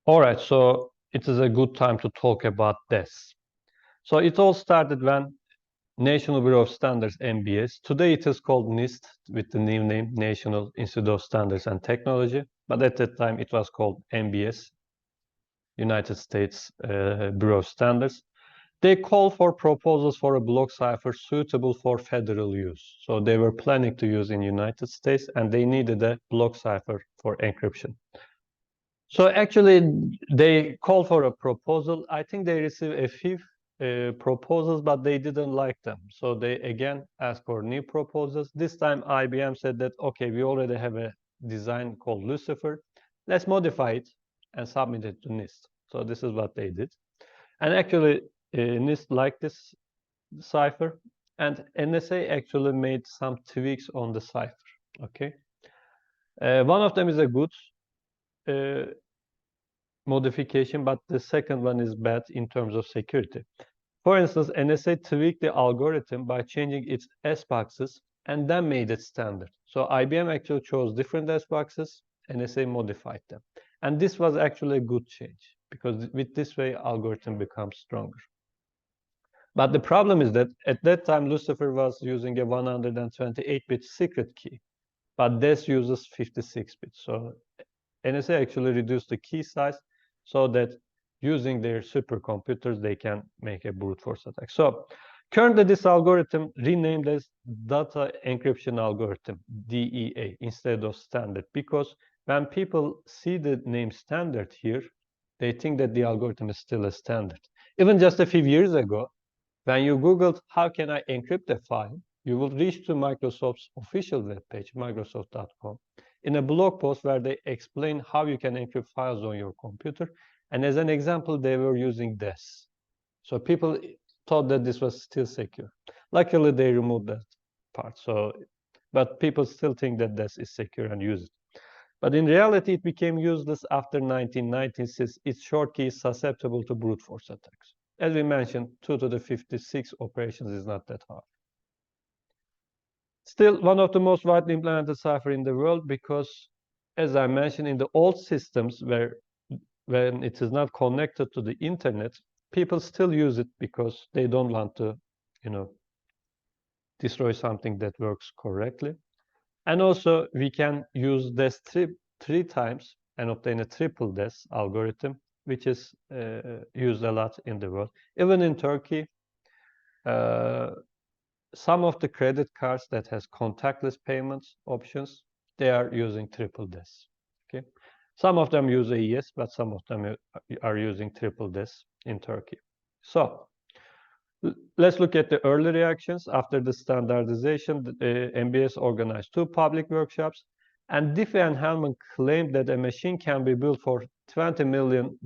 All right, so it is a good time to talk about this. So it all started when National Bureau of Standards, NBS. Today it is called NIST with the new name, National Institute of Standards and Technology. But at that time it was called NBS, United States Bureau of Standards. They called for proposals for a block cipher suitable for federal use. So they were planning to use in United States and they needed a block cipher for encryption. So actually, they called for a proposal. I think they received a few proposals, but they didn't like them. So they again asked for new proposals. This time, IBM said that, okay, we already have a design called Lucifer. Let's modify it and submit it to NIST. So this is what they did. And actually, NIST liked this cipher, and NSA actually made some tweaks on the cipher. Okay, one of them is a good modification, but the second one is bad in terms of security. For instance, NSA tweaked the algorithm by changing its S boxes and then made it standard. So IBM actually chose different S boxes, NSA modified them. And this was actually a good change because with this way, algorithm becomes stronger. But the problem is that at that time, Lucifer was using a 128-bit secret key, but this uses 56 bits. So NSA actually reduced the key size so that using their supercomputers, they can make a brute force attack. So currently this algorithm renamed as data encryption algorithm, DEA, instead of standard, because when people see the name standard here, they think that the algorithm is still a standard. Even just a few years ago, when you Googled, how can I encrypt a file, you will reach to Microsoft's official webpage, microsoft.com, in a blog post where they explain how you can encrypt files on your computer. And as an example, they were using this. So people thought that this was still secure. Luckily, they removed that part. But people still think that this is secure and use it. But in reality, it became useless after 1990 since its short key is susceptible to brute force attacks. As we mentioned, 2 to the 56 operations is not that hard. Still, one of the most widely implemented cipher in the world because, as I mentioned, in the old systems when it is not connected to the internet, people still use it because they don't want to, destroy something that works correctly. And also, we can use this three times and obtain a triple DES algorithm, which is used a lot in the world. Even in Turkey, some of the credit cards that has contactless payments options, they are using triple DES. Okay, some of them use AES, but some of them are using triple DES in Turkey. So let's look at the early reactions. After the standardization, the NBS organized 2 public workshops, and Diffie and Hellman claimed that a machine can be built for $20 million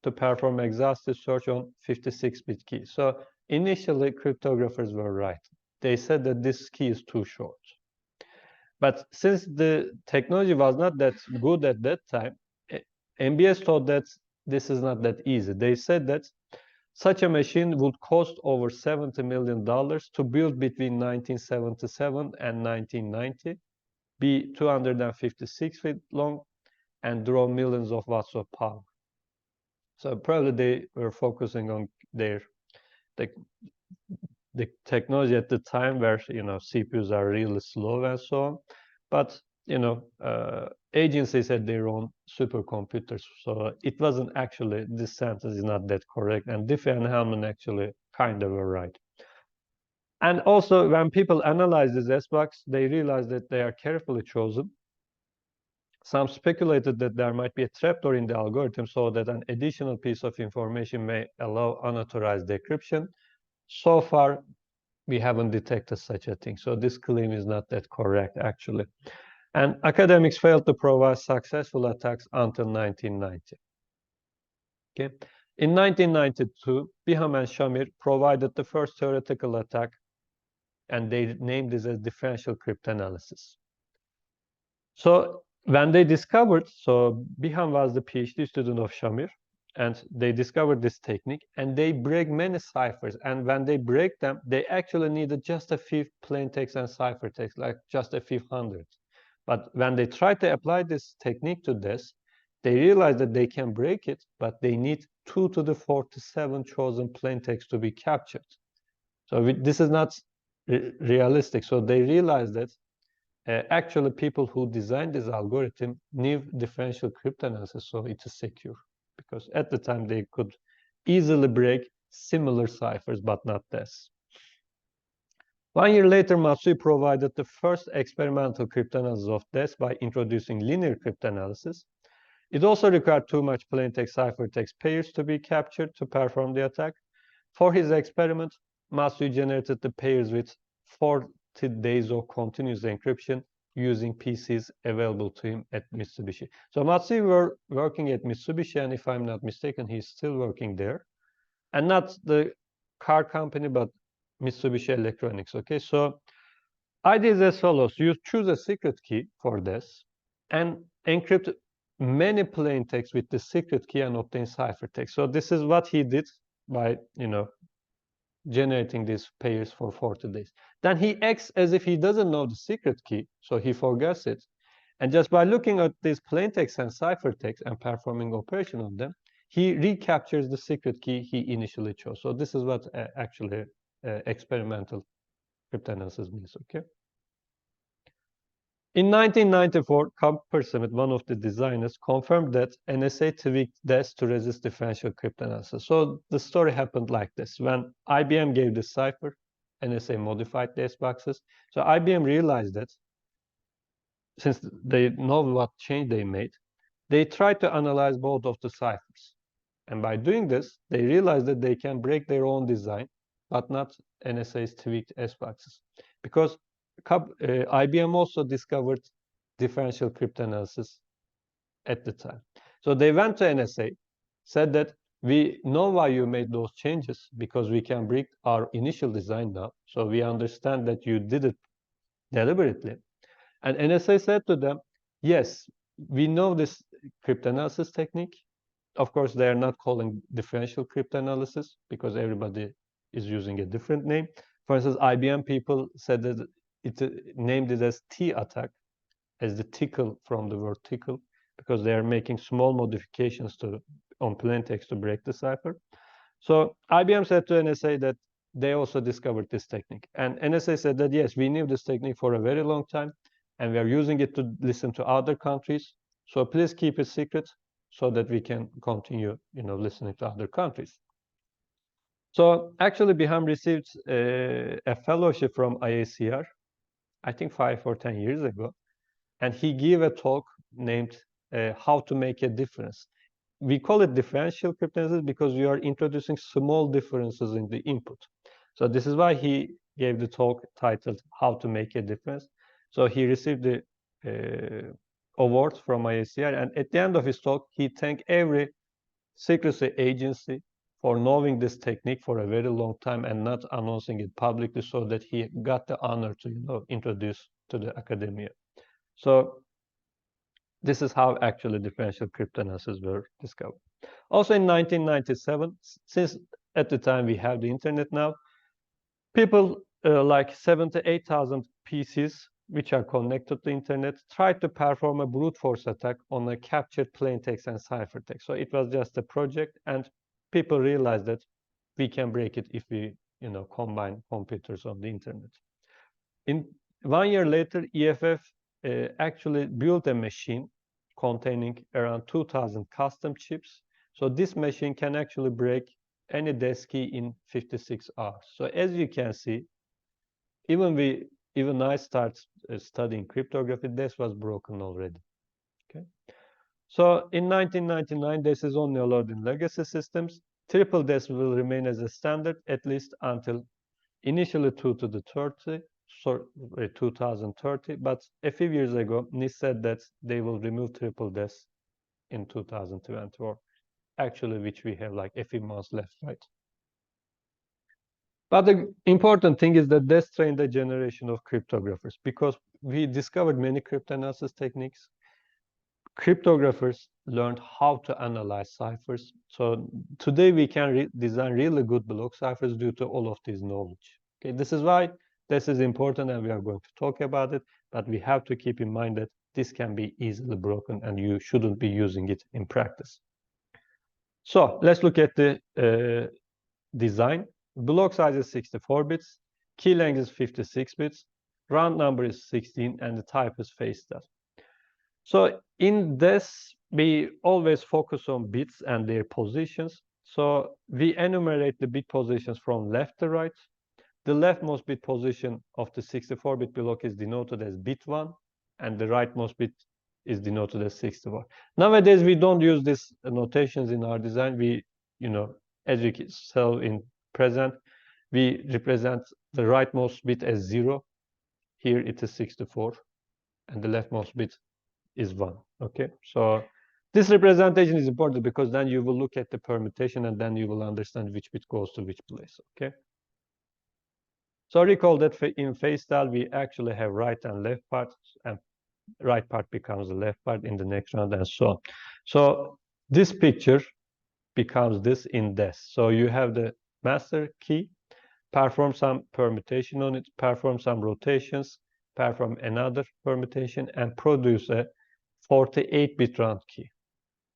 to perform exhaustive search on 56-bit keys. So initially, cryptographers were right. They said that this key is too short. But since the technology was not that good at that time, NBS thought that this is not that easy. They said that such a machine would cost over $70 million to build between 1977 and 1990, be 256 feet long, and draw millions of watts of power. So probably they were focusing on the technology at the time where CPUs are really slow and so on, but agencies had their own supercomputers, so it wasn't actually, this sentence is not that correct, and Diffie and Hellman actually kind of were right. And also, when people analyze these SBOX, they realize that they are carefully chosen. Some speculated that there might be a trapdoor in the algorithm so that an additional piece of information may allow unauthorized decryption. So far, we haven't detected such a thing. So this claim is not that correct, actually. And academics failed to provide successful attacks until 1990. Okay. In 1992, Biham and Shamir provided the first theoretical attack, and they named this as differential cryptanalysis. So when they discovered, so Biham was the PhD student of Shamir, and they discovered this technique, and they break many ciphers. And when they break them, they actually needed just a few plain text and cipher text, like just a few hundred. But when they tried to apply this technique to this, They realized that they can break it, but they need 2 to the 47 chosen plaintext to be captured. So this is not realistic. So they realized that actually people who designed this algorithm knew differential cryptanalysis, so it is secure. Because at the time they could easily break similar ciphers, but not this. 1 year later, Matsui provided the first experimental cryptanalysis of DES by introducing linear cryptanalysis. It also required too much plaintext ciphertext pairs to be captured to perform the attack. For his experiment, Matsui generated the pairs with 40 days of continuous encryption using PCs available to him at Mitsubishi. So Matsui were working at Mitsubishi, and if I'm not mistaken, he's still working there. And not the car company, but Mitsubishi Electronics, okay? So idea is as follows. You choose a secret key for this and encrypt many plain text with the secret key and obtain ciphertext. So this is what he did by, generating these pairs for 40 days. Then he acts as if he doesn't know the secret key, so he forgets it. And just by looking at these plaintext and ciphertext and performing operation on them, he recaptures the secret key he initially chose. So this is what actually experimental cryptanalysis means, okay? In 1994, Coppersmith, one of the designers, confirmed that NSA tweaked DES to resist differential cryptanalysis. So the story happened like this. When IBM gave the cipher, NSA modified DES boxes. So IBM realized that since they know what change they made, they tried to analyze both of the ciphers. And by doing this, they realized that they can break their own design, but not NSA's tweaked S boxes. Because IBM also discovered differential cryptanalysis at the time. So they went to NSA, said that we know why you made those changes because we can break our initial design now. So we understand that you did it deliberately. And NSA said to them, yes, we know this cryptanalysis technique. Of course, they are not calling differential cryptanalysis because everybody is using a different name. For instance, IBM people said that it named it as T attack, as the tickle from the word tickle, because they are making small modifications on plain text to break the cipher. So IBM said to NSA that they also discovered this technique. And NSA said that, yes, we knew this technique for a very long time, and we are using it to listen to other countries. So please keep it secret so that we can continue, listening to other countries. So actually, Biham received a fellowship from IACR, I think 5 or 10 years ago, and he gave a talk named How to Make a Difference. We call it differential cryptanalysis because we are introducing small differences in the input. So this is why he gave the talk titled How to Make a Difference. So he received the awards from IACR, and at the end of his talk, he thanked every secrecy agency for knowing this technique for a very long time and not announcing it publicly, so that he got the honor to introduce to the academia. So this is how actually differential cryptanalysis were discovered. Also in 1997, since at the time we have the internet now, people like 78,000 PCs which are connected to the internet tried to perform a brute force attack on a captured plain text and ciphertext. So it was just a project, and people realized that we can break it if we combine computers on the internet. In 1 year later, EFF actually built a machine containing around 2,000 custom chips. So this machine can actually break any DES key in 56 hours. So as you can see, even I started studying cryptography, DES was broken already. Okay. So in 1999, DES is only allowed in legacy systems. Triple DES will remain as a standard at least until initially 2 to the 30. 2030, but a few years ago, NIST said that they will remove triple DES in 2024, actually, which we have like a few months left, right? But the important thing is that DES trained a generation of cryptographers because we discovered many cryptanalysis techniques. Cryptographers learned how to analyze ciphers. So today we can design really good block ciphers due to all of this knowledge. Okay, this is why this is important, and we are going to talk about it, but we have to keep in mind that this can be easily broken and you shouldn't be using it in practice. So let's look at the design. Block size is 64 bits, key length is 56 bits, round number is 16, and the type is face style. So in this, we always focus on bits and their positions. So we enumerate the bit positions from left to right. The leftmost bit position of the 64-bit block is denoted as bit 1, and the rightmost bit is denoted as 64. Nowadays, we don't use these notations in our design. We, as we saw in present, we represent the rightmost bit as 0. Here it is 64, and the leftmost bit is 1. Okay, so this representation is important because then you will look at the permutation and then you will understand which bit goes to which place. Okay. So recall that in face style, we actually have right and left parts, and right part becomes the left part in the next round, and so on. So this picture becomes this in this. So you have the master key, perform some permutation on it, perform some rotations, perform another permutation, and produce a 48-bit round key.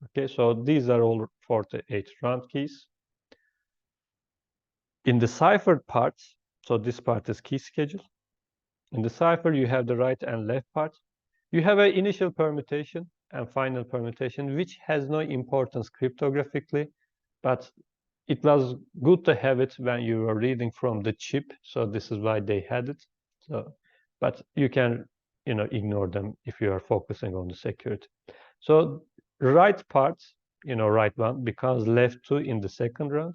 Okay, so these are all 48 round keys. In the cipher parts, so this part is key schedule. In the cipher, you have the right and left part. You have an initial permutation and final permutation, which has no importance cryptographically, but it was good to have it when you were reading from the chip. So this is why they had it. So, but you can, ignore them if you are focusing on the security. So right part, right one becomes left 2 in the second round,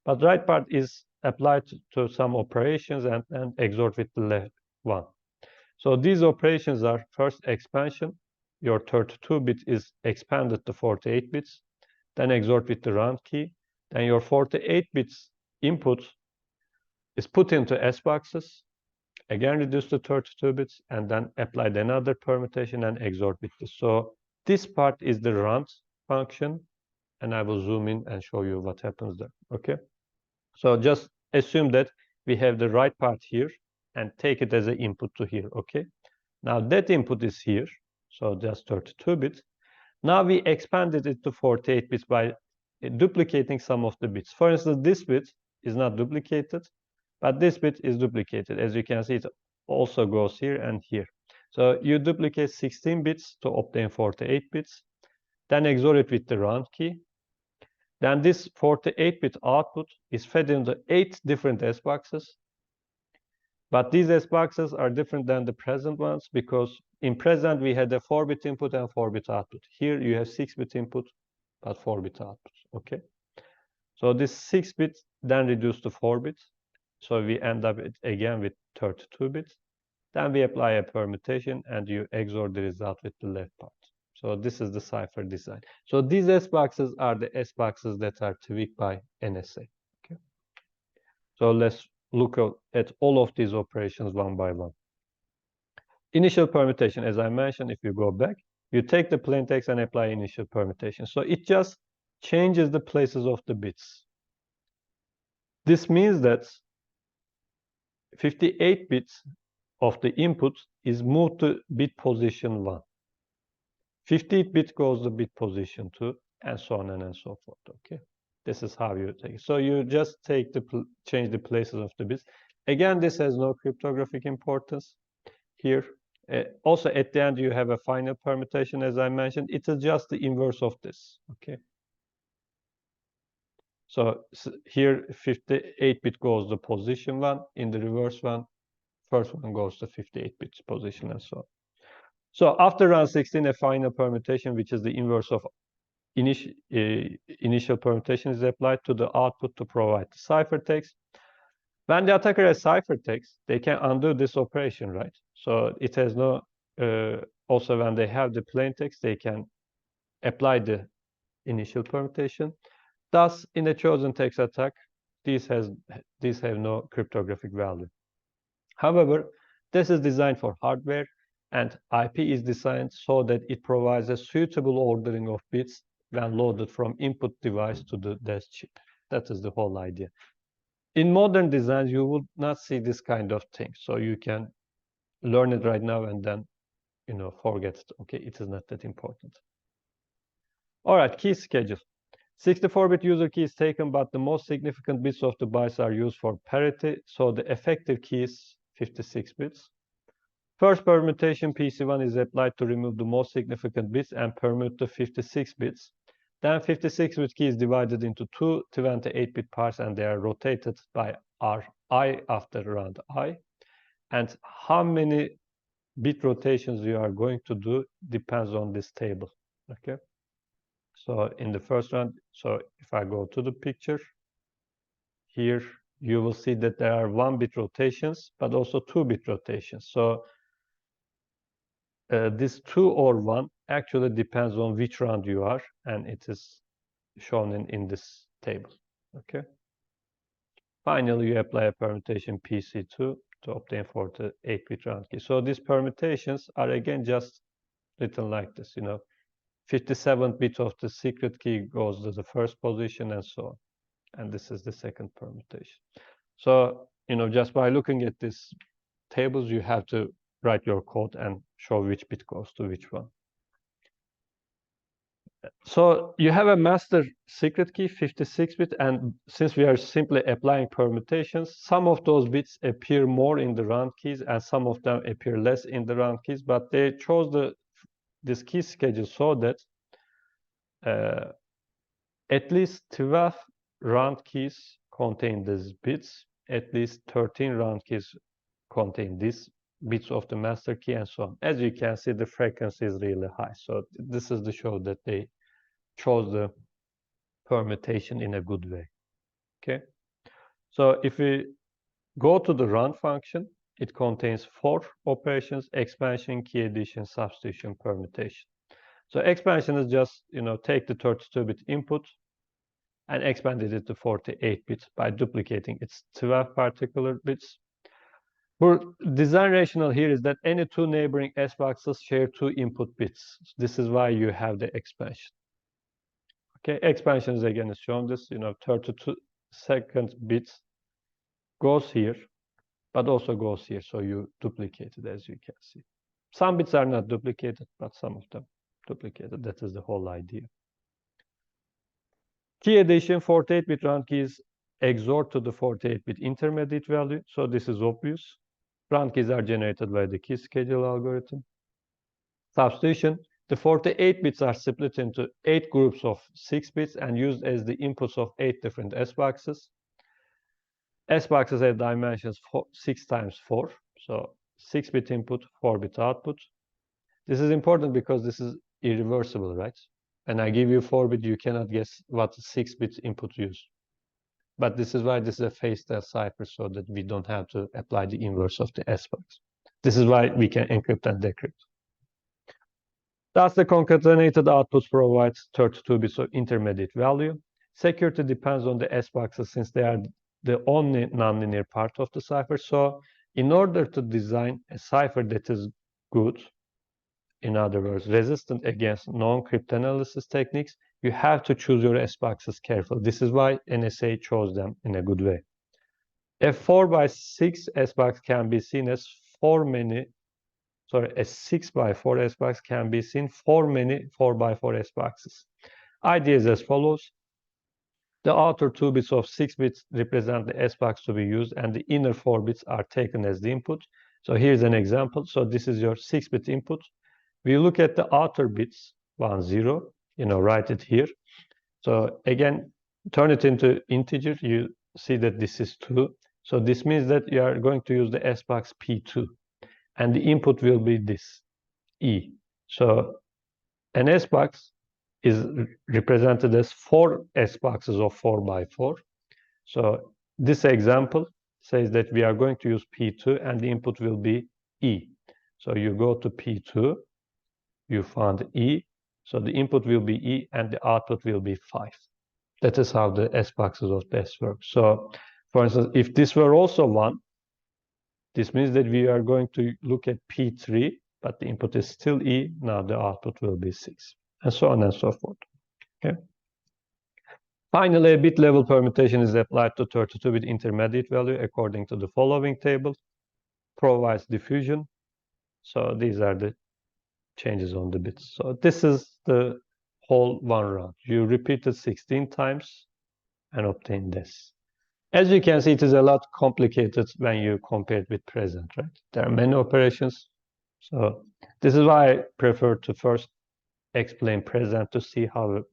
but right part is applied to some operations and XORed with the left 1. So these operations are first expansion. Your 32-bit is expanded to 48 bits, then XORed with the round key. Then your 48 bits input is put into S boxes, again reduced to 32 bits, and then applied another permutation and XORed with this. So this part is the round function, and I will zoom in and show you what happens there. Okay. So just assume that we have the right part here and take it as an input to here. Okay. Now that input is here, so just 32 bits. Now we expanded it to 48 bits by duplicating some of the bits. For instance, this bit is not duplicated, but this bit is duplicated. As you can see, it also goes here and here. So you duplicate 16 bits to obtain 48 bits, then XOR it with the round key. Then this 48-bit output is fed into 8 different S boxes. But these S boxes are different than the present ones because in present we had a 4-bit input and 4-bit output. Here you have 6-bit input, but 4-bit output. Okay. So this 6-bit then reduced to 4 bits. So we end up again with 32 bits. Then we apply a permutation and you XOR the result with the left part. So this is the cipher design. So these S boxes are the S boxes that are tweaked by NSA. Okay. So let's look at all of these operations one by one. Initial permutation, as I mentioned, if you go back, you take the plain text and apply initial permutation. So it just changes the places of the bits. This means that 58 bits of the input is moved to bit position 1. 58 bit goes to bit position 2, and so on and so forth. Okay, this is how you take it. So you just change the places of the bits. Again, this has no cryptographic importance here. Also, at the end, you have a final permutation, as I mentioned. It is just the inverse of this. Okay. So here, 58-bit goes to position 1. In the reverse one, first one goes to 58-bit position, and so on. So after round 16, a final permutation, which is the inverse of initial permutation, is applied to the output to provide the ciphertext. When the attacker has ciphertext, they can undo this operation, right? So it has no, also when they have the plain text, they can apply the initial permutation. Thus, in a chosen text attack, these have no cryptographic value. However, this is designed for hardware, and IP is designed so that it provides a suitable ordering of bits when loaded from input device to the desk chip. That is the whole idea. In modern designs, you would not see this kind of thing. So you can learn it right now and then forget it. Okay, it is not that important. All right, key schedule. 64-bit user key is taken, but the most significant bits of the bytes are used for parity, so the effective key is 56 bits. First permutation PC1 is applied to remove the most significant bits and permute the 56 bits. Then 56-bit key is divided into two 28-bit parts, and they are rotated by Ri after round I. And how many bit rotations you are going to do depends on this table. Okay. So in the first round, so if I go to the picture, here you will see that there are 1-bit rotations, but also 2-bit rotations. So this 2 or 1 actually depends on which round you are, and it is shown in this table. Okay. Finally, you apply a permutation PC2 to obtain 48-bit round key. So these permutations are again just written like this. 57 bit of the secret key goes to the first position, and so on. And this is the second permutation. So, just by looking at these tables, you have to write your code and show which bit goes to which one. So you have a master secret key, 56-bit, and since we are simply applying permutations, some of those bits appear more in the round keys and some of them appear less in the round keys, but they chose this key schedule so that at least 12 round keys contain these bits, at least 13 round keys contain these bits of the master key, and so on. As you can see, the frequency is really high. So this is to show that they chose the permutation in a good way. Okay. So if we go to the run function, it contains 4 operations: expansion, key addition, substitution, permutation. So expansion is just, take the 32-bit input and expanded it to 48 bits by duplicating its 12 particular bits. For design rationale here is that any two neighboring S boxes share 2 input bits. This is why you have the expansion. Okay, expansion is again shown this, 32-second bits goes here, but also goes here. So you duplicate it, as you can see. Some bits are not duplicated, but some of them duplicated. That is the whole idea. Key addition, 48-bit round keys XOR to the 48-bit intermediate value. So this is obvious. Round keys are generated by the key schedule algorithm. Substitution, the 48 bits are split into 8 groups of 6 bits and used as the inputs of 8 different S boxes. S boxes have dimensions 6 times 4. So 6-bit input, 4-bit output. This is important because this is irreversible, right? And I give you 4-bit, you cannot guess what 6-bit input use. But this is why this is a phase-style cipher, so that we don't have to apply the inverse of the S box. This is why we can encrypt and decrypt. Thus, the concatenated outputs provide 32 bits of intermediate value. Security depends on the S boxes since they are the only nonlinear part of the cipher. So in order to design a cipher that is good, in other words, resistant against known cryptanalysis techniques, you have to choose your S boxes carefully. This is why NSA chose them in a good way. A 4x6 S box can be seen as a 6x4 S box can be seen for many 4x4 S boxes. Idea is as follows. The outer 2 bits of 6 bits represent the S box to be used, and the inner 4 bits are taken as the input. So here's an example. So this is your 6-bit input. We look at the outer bits, 1, 0, write it here. So again, turn it into integer. You see that this is 2. So this means that you are going to use the S box P2. And the input will be this, E. So an S box is represented as 4 S boxes of 4x4. So this example says that we are going to use P2 and the input will be E. So you go to P2, you found E. So the input will be E and the output will be 5. That is how the S boxes of this work. So for instance, if this were also 1, this means that we are going to look at P3, but the input is still E. Now the output will be 6, and so on and so forth. Okay. Finally, a bit level permutation is applied to 32-bit intermediate value according to the following table. Provides diffusion. So these are the changes on the bits. So this is the whole one round. You repeat it 16 times and obtain this. As you can see, it is a lot complicated when you compare it with present, right? There are many operations. So this is why I prefer to first explain present to see how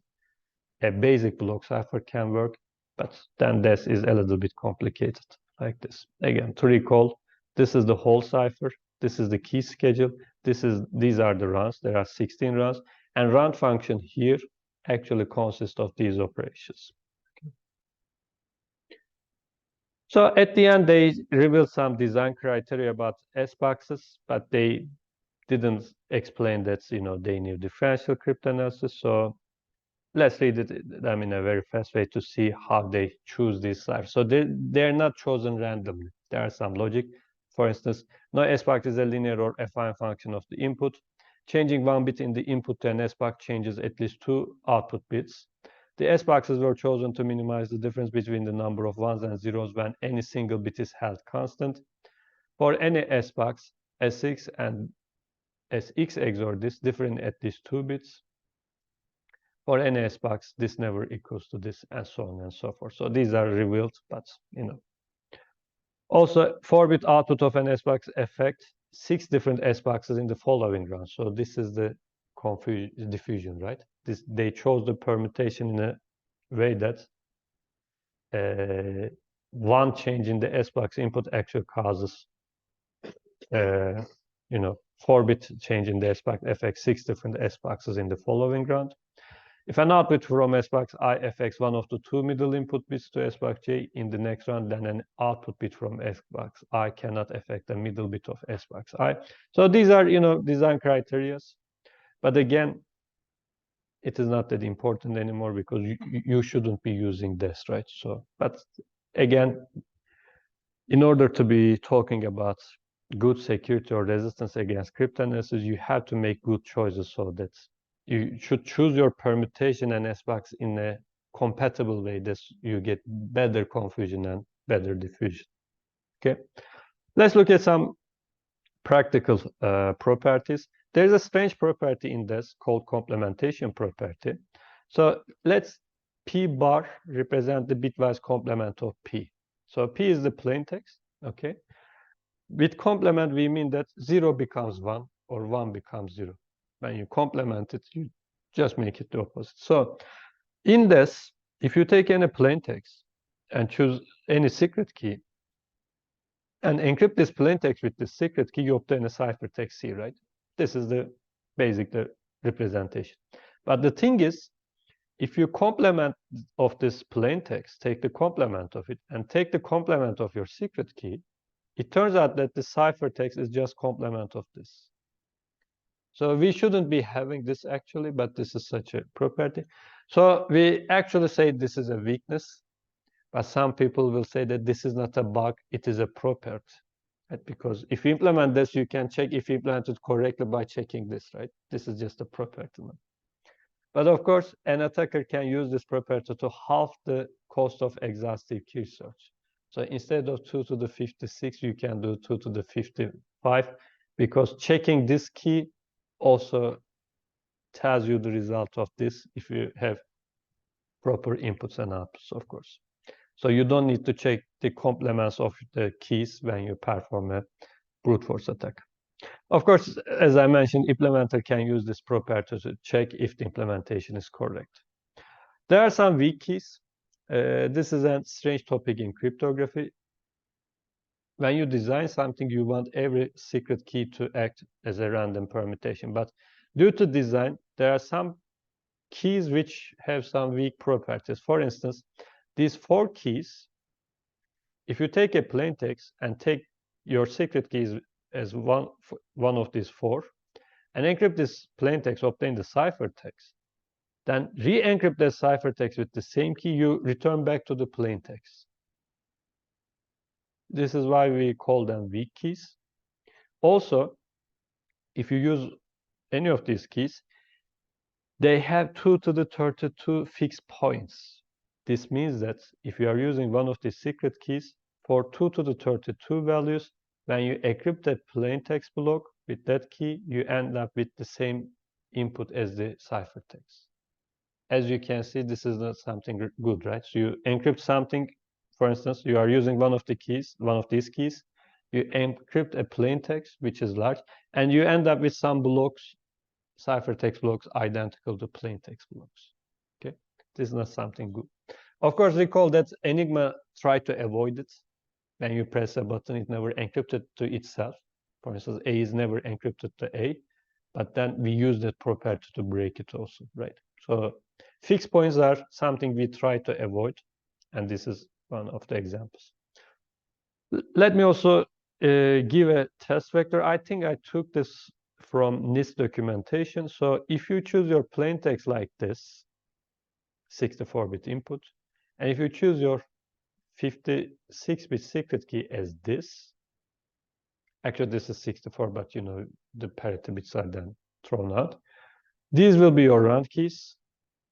a basic block cipher can work, but then this is a little bit complicated like this. Again, to recall, this is the whole cipher, this is the key schedule, these are the runs, there are 16 runs, and run function here actually consists of these operations. Okay. So at the end, they revealed some design criteria about S-boxes, but they didn't explain that, they need differential cryptanalysis. So let's read them in a very fast way to see how they choose these ciphers. So they're not chosen randomly. There are some logic. For instance, no S-box is a linear or affine function of the input. Changing one bit in the input to an S-box changes at least two output bits. The S-boxes were chosen to minimize the difference between the number of ones and zeros when any single bit is held constant. For any S-box, S6 and SX XOR this differ in at least 2 bits. For any S-box, this never equals to this, and so on and so forth. So these are revealed, but Also, 4-bit output of an S-box affects 6 different S-boxes in the following round. So this is the diffusion, right? They chose the permutation in a way that one change in the S-box input actually causes 4-bit change in the S-box affects 6 different S-boxes in the following round. If an output from S-box I affects one of the 2 middle input bits to S-box J in the next round, then an output bit from S-box I cannot affect the middle bit of S-box I. So these are, design criteria. But again, it is not that important anymore because you shouldn't be using this, right? So, but again, in order to be talking about good security or resistance against cryptanalysis, you have to make good choices so that you should choose your permutation and S-box in a compatible way that you get better confusion and better diffusion. Okay, let's look at some practical properties. There's a strange property in this called complementation property. So let's P bar represent the bitwise complement of P. So P is the plain text, okay? With complement, we mean that 0 becomes 1 or 1 becomes 0. When you complement it, you just make it the opposite. So in this, if you take any plain text and choose any secret key and encrypt this plain text with the secret key, you obtain a ciphertext C, right? This is the basic representation. But the thing is, if you complement of this plain text, take the complement of it, and take the complement of your secret key, it turns out that the ciphertext is just complement of this. So we shouldn't be having this actually, but this is such a property. So we actually say this is a weakness, but some people will say that this is not a bug, it is a property. Right? Because if you implement this, you can check if you implement it correctly by checking this, right? This is just a property. But of course, an attacker can use this property to halve the cost of exhaustive key search. So instead of 2 to the 56, you can do 2 to the 55, because checking this key also tells you the result of this if you have proper inputs and outputs, of course. So you don't need to check the complements of the keys when you perform a brute force attack. Of course, as I mentioned, implementer can use this property to check if the implementation is correct. There are some weak keys. This is a strange topic in cryptography. When you design something, you want every secret key to act as a random permutation. But due to design, there are some keys which have some weak properties. For instance, these 4 keys, if you take a plain text and take your secret keys as one of these 4, and encrypt this plain text, obtain the ciphertext, then re-encrypt the ciphertext with the same key, you return back to the plain text. This is why we call them weak keys. Also, if you use any of these keys, they have 2 to the 32 fixed points. This means that if you are using one of these secret keys for 2 to the 32 values, when you encrypt a plain text block with that key, you end up with the same input as the ciphertext. As you can see, this is not something good, right? So you encrypt something, for instance, you are using one of these keys, you encrypt a plain text, which is large, and you end up with some blocks, ciphertext blocks identical to plain text blocks. Okay, this is not something good. Of course, recall that Enigma tried to avoid it. When you press a button, it never encrypted to itself. For instance, A is never encrypted to A, but then we use that property to break it also, right? So fixed points are something we try to avoid, and this is one of the examples. Let me also give a test vector. I think I took this from NIST documentation. So if you choose your plain text like this, 64-bit input, and if you choose your 56-bit secret key as this, actually this is 64, but you know the parity bits are then thrown out. These will be your round keys.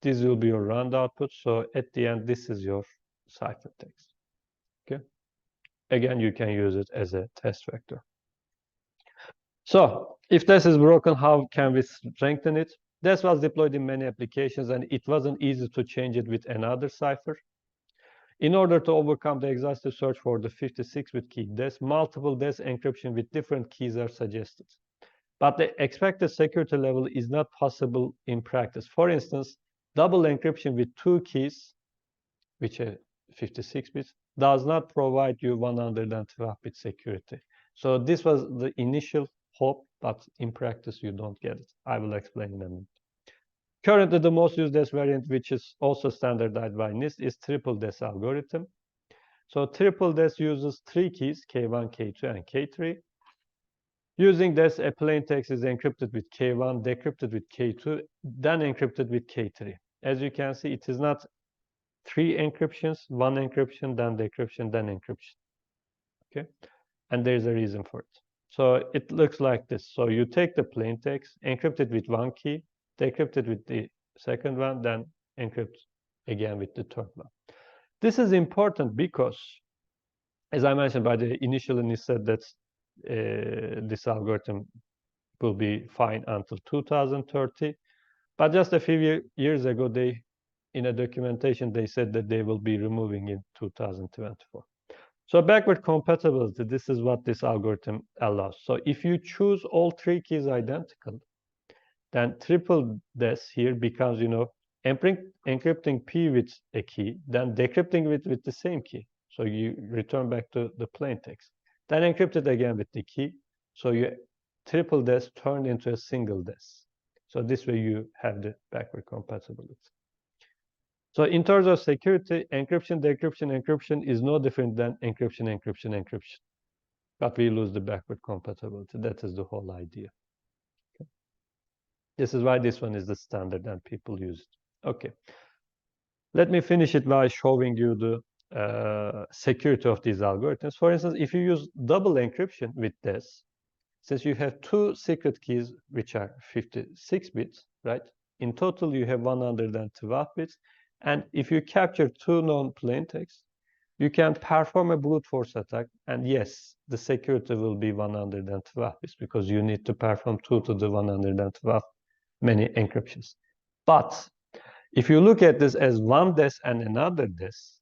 These will be your round output. So at the end, this is your ciphertext. Okay. Again, you can use it as a test vector. So if this is broken, how can we strengthen it? This was deployed in many applications, and it wasn't easy to change it with another cipher. In order to overcome the exhaustive search for the 56-bit key, multiple DES encryption with different keys are suggested. But the expected security level is not possible in practice. For instance, double encryption with 2 keys, which are 56 bits, does not provide you 112-bit security. So this was the initial hope, but in practice, you don't get it. I will explain in a minute. Currently, the most used DES variant, which is also standardized by NIST, is triple DES algorithm. So triple DES uses 3 keys, K1, K2, and K3. Using this, a plain text is encrypted with K1, decrypted with K2, then encrypted with K3. As you can see, it is not 3 encryptions, 1 encryption, then decryption, then encryption. Okay, and there's a reason for it. So it looks like this. So you take the plain text, encrypt it with 1 key, decrypt it with the second one, then encrypt again with the third one. This is important because, as I mentioned, by the initially NIST said that this algorithm will be fine until 2030. But just a few years ago, in a documentation, they said that they will be removing in 2024. So backward compatibility, this is what this algorithm allows. So if you choose all 3 keys identical, then triple DES here becomes, encrypting P with a key, then decrypting with the same key. So you return back to the plain text. Then encrypt it again with the key. So you triple DES turned into a single DES. So this way you have the backward compatibility. So in terms of security, encryption, decryption, encryption is no different than encryption, encryption, encryption. But we lose the backward compatibility. That is the whole idea. Okay. This is why this one is the standard and people use it. Okay. Let me finish it by showing you the security of these algorithms. For instance, if you use double encryption with this, since you have 2 secret keys, which are 56 bits, right? In total, you have 112 bits. And if you capture 2 known plain text, you can perform a brute force attack. And yes, the security will be 112 bits because you need to perform 2 to the 112 many encryptions. But if you look at this as one DES and another DES,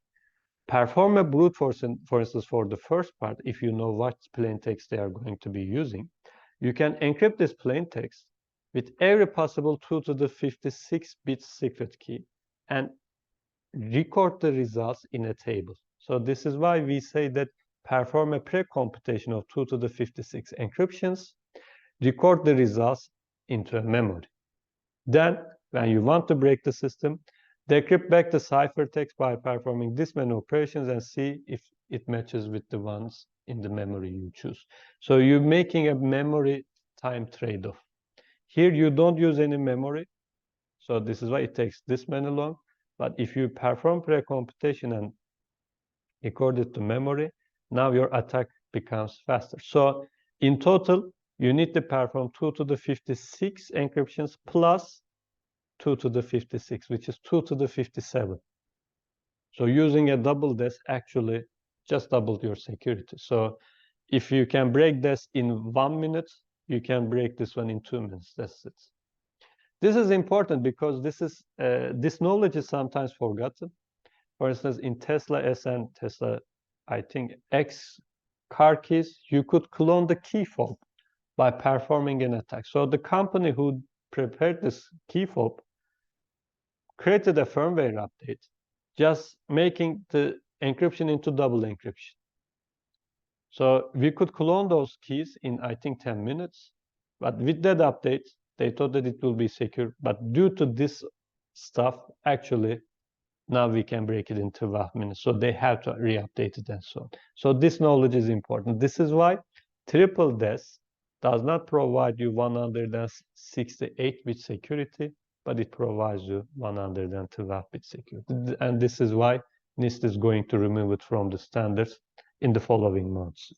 perform a brute force, for instance, for the first part, if you know what plain text they are going to be using, you can encrypt this plain text with every possible 2 to the 56-bit secret key and record the results in a table. So this is why we say that perform a pre-computation of 2 to the 56 encryptions, record the results into a memory. Then, when you want to break the system, decrypt back the ciphertext by performing this many operations and see if it matches with the ones in the memory you choose. So you're making a memory time trade-off. Here, you don't use any memory. So this is why it takes this many long. But if you perform pre-computation and record it to memory, now your attack becomes faster. So in total, you need to perform 2 to the 56 encryptions plus 2 to the 56, which is 2 to the 57. So using a double DES actually just doubled your security. So if you can break this in 1 minute, you can break this one in 2 minutes. That's it. This is important because this knowledge is sometimes forgotten. For instance, in Tesla S and Tesla, I think X car keys, you could clone the key fob by performing an attack. So the company who prepared this key fob created a firmware update, just making the encryption into double encryption. So we could clone those keys in, I think, 10 minutes. But with that update, they thought that it will be secure. But due to this stuff, actually, now we can break it in 12 minutes. So they have to re-update it and so on. So this knowledge is important. This is why triple DES does not provide you 168-bit security, but it provides you 112-bit security. And this is why NIST is going to remove it from the standards in the following months.